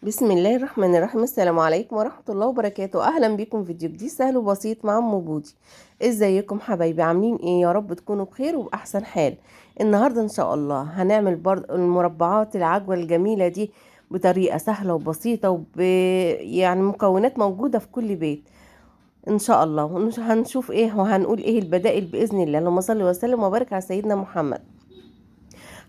بسم الله الرحمن الرحيم. السلام عليكم ورحمة الله وبركاته. أهلا بكم في فيديو جديد سهل وبسيط مع أم بودي. ازيكم حبايبي؟ عاملين ايه؟ يا رب تكونوا بخير وبأحسن حال. النهاردة ان شاء الله هنعمل برضه المربعات العجوة الجميلة دي بطريقة سهلة وبسيطة يعني مكونات موجودة في كل بيت ان شاء الله. هنشوف ايه وهنقول ايه البدائل بإذن الله. اللهم صل وسلم وبارك على سيدنا محمد.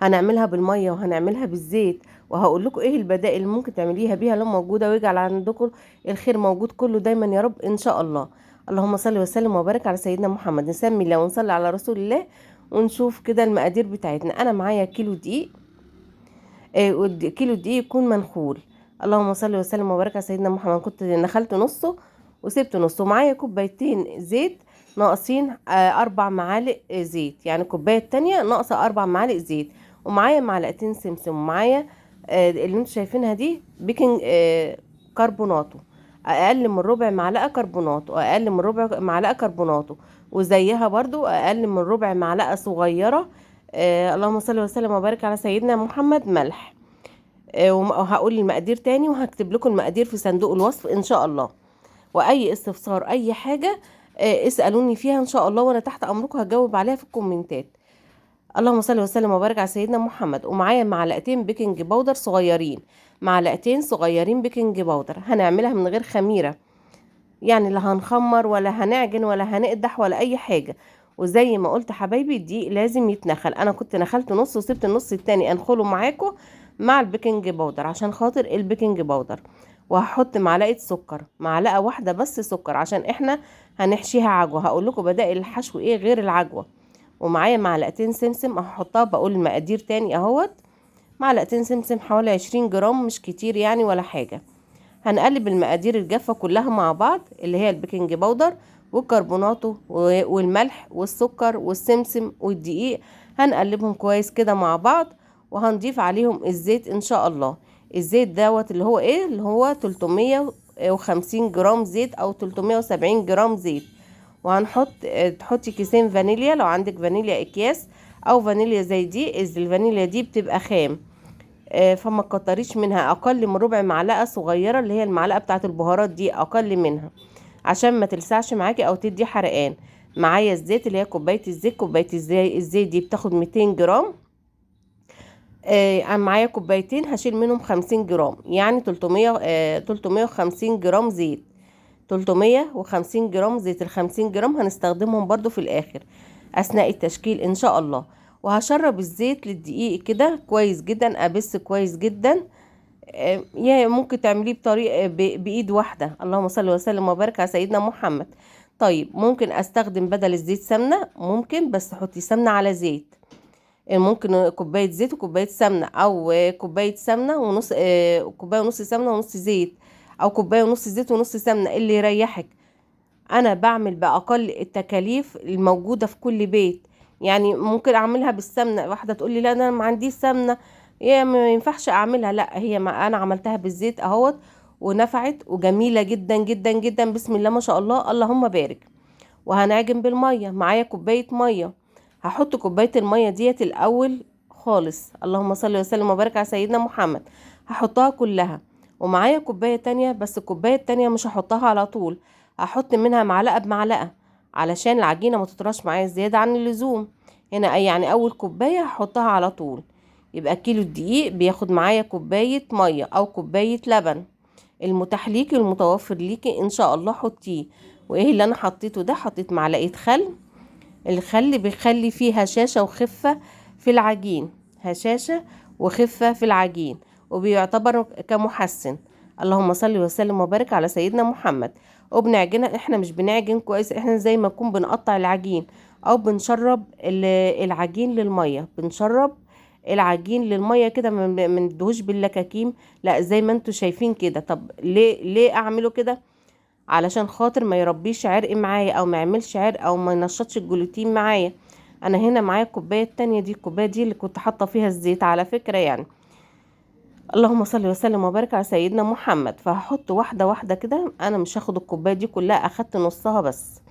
هنعملها بالميه وهنعملها بالزيت، وهقول لكم ايه البدائل اللي ممكن تعمليها بيها لو موجوده، ويجعل عندكم الخير موجود كله دايما يا رب ان شاء الله. اللهم صل وسلم وبارك على سيدنا محمد. نسمي الله ونصلي على رسول الله ونشوف كده المقادير بتاعتنا. انا معايا كيلو دقيق، كيلو دقيق يكون منخول. اللهم صل وسلم وبارك على سيدنا محمد. كنت نخلت نصه وسبت نصه. معايا كوبايتين زيت ناقصين 4 معالق زيت، يعني الكوبايه التانية ناقصه 4 معالق زيت. ومعايا معلقتين سمسم، ومعايا اللي انتوا شايفينها دي بيكنج كربوناتو، اقل من ربع معلقه كربوناتو، اقل من ربع معلقه كربوناتو. وزيها برضو اقل من ربع معلقه صغيره اللهم صل وسلم وبارك على سيدنا محمد ملح. وهقول المقادير تاني، وهكتب لكم المقادير في صندوق الوصف ان شاء الله. واي استفسار اي حاجه اسالوني فيها ان شاء الله، وانا تحت امركم هجاوب عليها في الكومنتات. اللهم صل وسلم وبارك على سيدنا محمد. ومعايا معلقتين بيكنج باودر صغيرين، معلقتين صغيرين بيكنج باودر. هنعملها من غير خميره، يعني لا هنخمر ولا هنعجن ولا هنقدح ولا اي حاجه. وزي ما قلت حبايبي الدقيق لازم يتنخل. انا كنت نخلت نص وسبت النص التاني انخله معاكم مع البيكنج باودر عشان خاطر البيكنج باودر. وهحط معلقه سكر، معلقه واحده بس سكر، عشان احنا هنحشيها عجوه. هقول لكم بدائل الحشو ايه غير العجوه. ومعايا معلقتين سمسم هحطها، بقول المقادير تاني اهوت. معلقتين سمسم حوالي 20 جرام، مش كتير يعني ولا حاجه. هنقلب المقادير الجافة كلها مع بعض، اللي هي البيكنج باودر والكربوناتو والملح والسكر والسمسم والدقيق. هنقلبهم كويس كده مع بعض، وهنضيف عليهم الزيت ان شاء الله. الزيت دوت اللي هو ايه، اللي هو 350 جرام زيت او 370 جرام زيت. وهنحط تحطي كيسين فانيليا لو عندك فانيليا اكياس، او فانيليا زي دي. الفانيليا دي بتبقى خام، فما تكتريش منها. اقل من ربع معلقه صغيره، اللي هي المعلقه بتاعه البهارات دي، اقل منها عشان ما تلسعش معاكي او تدي حرقان. معايا الزيت اللي هي كوبايه الزيت. كوبايه الزيت دي بتاخد 200 جرام. معايا كوبايتين هشيل منهم 50 جرام، يعني 350 جرام زيت. 350 جرام زيت. ال50 جرام هنستخدمهم برضو في الاخر اثناء التشكيل ان شاء الله. وهشرب الزيت للدقيق كده كويس جدا، ابس كويس جدا. يا ممكن تعمليه بطريقه بايد واحده. اللهم صل وسلم وبارك على سيدنا محمد. طيب ممكن استخدم بدل الزيت سمنه، ممكن، بس حطي سمنه على زيت. ممكن كوبايه زيت وكوبايه سمنه، او كوبايه سمنه ونص، كوبايه ونص سمنه ونص زيت، او كوبايه ونص زيت ونص سمنه، اللي يريحك. انا بعمل باقل التكاليف الموجوده في كل بيت. يعني ممكن اعملها بالسمنه. واحده تقول لي لا انا ما عنديش سمنه، هي ما ينفعش اعملها. لا، هي ما انا عملتها بالزيت اهوت، ونفعت وجميله جدا جدا جدا. بسم الله ما شاء الله اللهم بارك. وهنعجن بالميه. معايا كوبايه ميه. هحط كوبايه الميه ديت الاول خالص. اللهم صل وسلم وبارك على سيدنا محمد. هحطها كلها. ومعايا كوبايه تانية، بس الكوبايه التانية مش هحطها على طول، هحط منها معلقه بمعلقه علشان العجينه ما تطرش معايا زياده عن اللزوم. هنا يعني اول كوبايه هحطها على طول. يبقى كيلو الدقيق بياخد معايا كوبايه ميه او كوبايه لبن. المتاح ليكي المتوفر ليكي ان شاء الله حطيه. وايه اللي انا حطيته ده؟ حطيت معلقه خل. الخل بيخلي فيه هشاشه وخفه في العجين، هشاشه وخفه في العجين، وبيعتبر كمحسن. اللهم صل وسلم وبارك على سيدنا محمد. وبنعجنها. احنا مش بنعجن كويس، احنا زي ما نكون بنقطع العجين، او بنشرب العجين للميه. بنشرب العجين للميه كده، ما ندهوش باللكاكيم، لا زي ما انتوا شايفين كده. طب ليه اعمله كده؟ علشان خاطر ما يربيش عرق معايا، او ما يعملش عرق، او ما ينشطش الجلوتين معايا. انا هنا معايا الكوبايه التانية دي، الكوبايه دي اللي كنت حاطه فيها الزيت على فكره يعني. اللهم صل وسلم وبارك على سيدنا محمد. فهحط واحده واحده كده. انا مش هاخد الكوبايه دي كلها، اخدت نصها بس.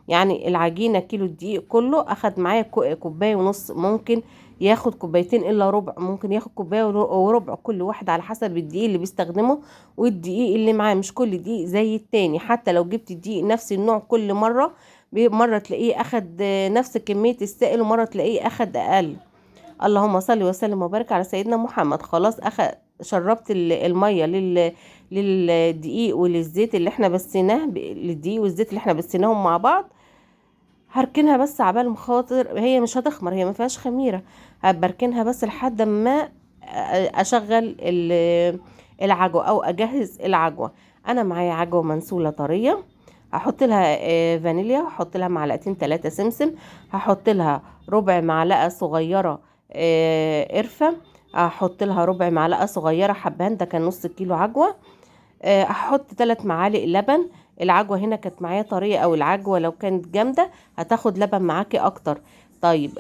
يعني العجينه كيلو الدقيق كله اخد معايا كوبايه ونص، ممكن ياخد كوبايتين الا ربع، ممكن ياخد كوبايه وربع كل واحد على حسب الدقيق اللي بيستخدمه والدقيق اللي معاه. مش كل دقيق زي التاني، حتى لو جبت الدقيق نفس النوع كل مره، مرة تلاقيه اخد نفس كمية السائل ومرة تلاقيه اخد اقل. اللهم صل وسلم وبارك على سيدنا محمد. خلاص شربت المية للدقيق وللزيت اللي احنا بسيناه، للدقيق والزيت اللي احنا بسيناهم مع بعض. هركنها بس عبال ما خاطر هي مش هتخمر، هي ما فيهاش خميرة. هبركنها بس لحد ما اشغل العجوة او اجهز العجوة. انا معايا عجوة منسولة طرية، هحط لها فانيليا، هحط لها معلقتين 3 سمسم، هحط لها ربع معلقة صغيرة قرفة، هحط لها ربع معلقة صغيرة حبهان، ده كان نص كيلو عجوة. هحط 3 معالق لبن. العجوة هنا كانت معايا طرية، او العجوة لو كانت جامدة هتاخد لبن معاكي اكتر. طيب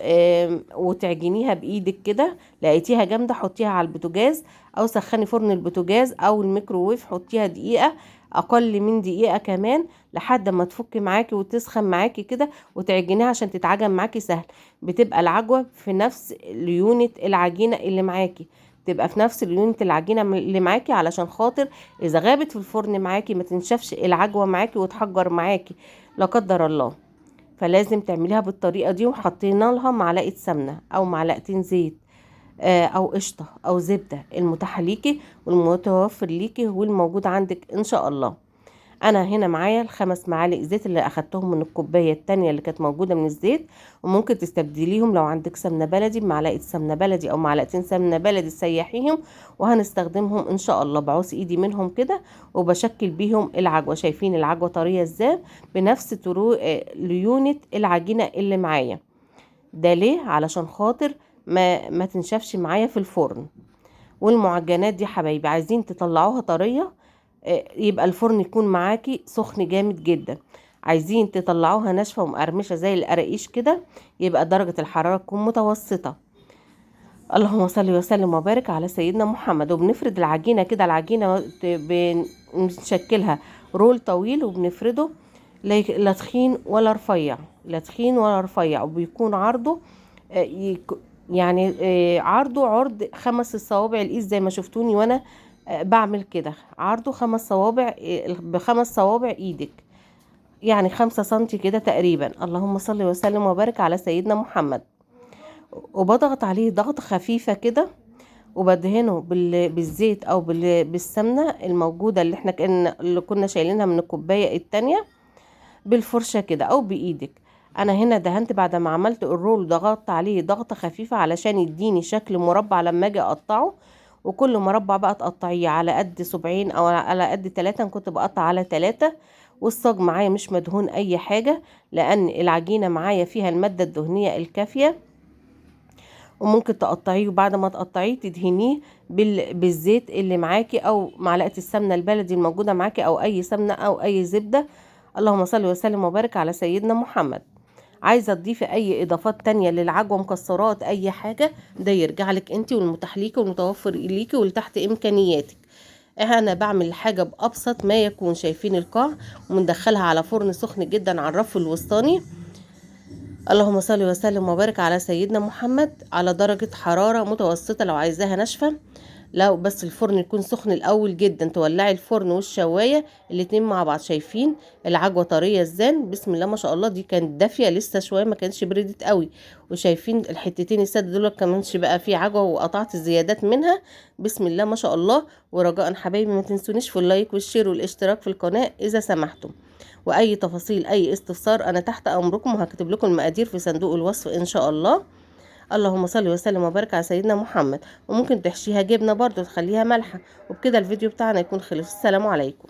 وتعجنيها بايدك كده، لقيتيها جامدة حطيها على البوتاجاز، او سخني فرن البوتاجاز او الميكروويف، حطيها دقيقة، اقل من دقيقة كمان، لحد ما تفك معاكي وتسخن معاكي كده وتعجنيها عشان تتعجن معاكي سهل. بتبقى العجوة في نفس ليونة العجينة اللي معاكي، تبقى في نفس ليونة العجينة اللي معاكي، علشان خاطر اذا غابت في الفرن معاكي ما تنشفش العجوة معاكي وتحجر معاكي لا قدر الله. فلازم تعمليها بالطريقة دي. وحطينا لها معلقة سمنة او معلقتين زيت او قشطة او زبدة، المتاح ليكي والمتوفر ليكي والموجود عندك ان شاء الله. انا هنا معايا ال5 معالق زيت اللي اخدتهم من الكوبايه التانية اللي كانت موجوده من الزيت. وممكن تستبدليهم لو عندك سمنه بلدي بمعلقه سمنه بلدي او معلقتين سمنه بلدي تسيحيهم، وهنستخدمهم ان شاء الله. بعوص ايدي منهم كده وبشكل بيهم العجوه. شايفين العجوه طريه ازاي؟ بنفس ليونه العجينه اللي معايا. ده ليه؟ علشان خاطر ما تنشفش معايا في الفرن. والمعجنات دي حبايبي عايزين تطلعوها طريه، يبقى الفرن يكون معاكي سخن جامد جدا. عايزين تطلعوها ناشفه ومقرمشه زي القراقيش كده، يبقى درجه الحراره تكون متوسطه. اللهم صل وسلم وبارك على سيدنا محمد. وبنفرد العجينه كده، العجينه بنشكلها رول طويل وبنفرده، لا تخين ولا رفيع، لا تخين ولا رفيع. وبيكون عرضه يعني عرضه عرض 5 صوابع الايد زي ما شفتوني وانا بعمل كده. عرضه 5 صوابع، ب5 صوابع ايدك، يعني 5 سنتي كده تقريبا. اللهم صل وسلم وبارك على سيدنا محمد. وبضغط عليه ضغط خفيفة كده، وبدهنه بالزيت او بالسمنة الموجودة اللي كنا شايلينها من الكوباية التانية، بالفرشة كده او بايدك. انا هنا دهنت بعد ما عملت الرول، ضغطت عليه ضغطة خفيفة علشان يديني شكل مربع لما اجي اقطعه. وكل مربع بقى تقطعيه على قد صبعين او على قد 3، انا كنت بقطع على 3. والصاج معايا مش مدهون اي حاجة، لان العجينة معايا فيها المادة الدهنية الكافية. وممكن تقطعيه، وبعد ما تقطعيه تدهنيه بالزيت اللي معاكي او معلقة السمنة البلدي الموجودة معاكي او اي سمنة او اي زبدة. اللهم صل وسلم وبارك على سيدنا محمد. عايزة تضيفي اي اضافات تانية للعجوة، مكسرات، اي حاجة، ده يرجع لك انت والمتاح ليكي والمتوفر ليكي ولتحت امكانياتك. انا بعمل الحاجة بابسط ما يكون. شايفين القاع؟ ومندخلها على فرن سخن جدا على الرف الوسطاني. اللهم صل وسلم وبارك على سيدنا محمد، على درجة حرارة متوسطة لو عايزاها ناشفة. لو بس الفرن يكون سخن الاول جدا، تولعي الفرن والشوايه الاتنين مع بعض. شايفين العجوه طريه ازاي؟ بسم الله ما شاء الله. دي كانت دافيه لسه شويه، ما كانتش بردت قوي. وشايفين الحتتين السد دول كمانش بقى في عجوه وقطعت الزيادات منها. بسم الله ما شاء الله. ورجاء حبايبي ما تنسونيش في اللايك والشير والاشتراك في القناه اذا سمحتم. واي تفاصيل اي استفسار انا تحت امركم، وهكتب لكم المقادير في صندوق الوصف ان شاء الله. اللهم صل وسلم وبارك على سيدنا محمد. وممكن تحشيها جبنة برضو تخليها مالحة. وبكده الفيديو بتاعنا يكون خلص. السلام عليكم.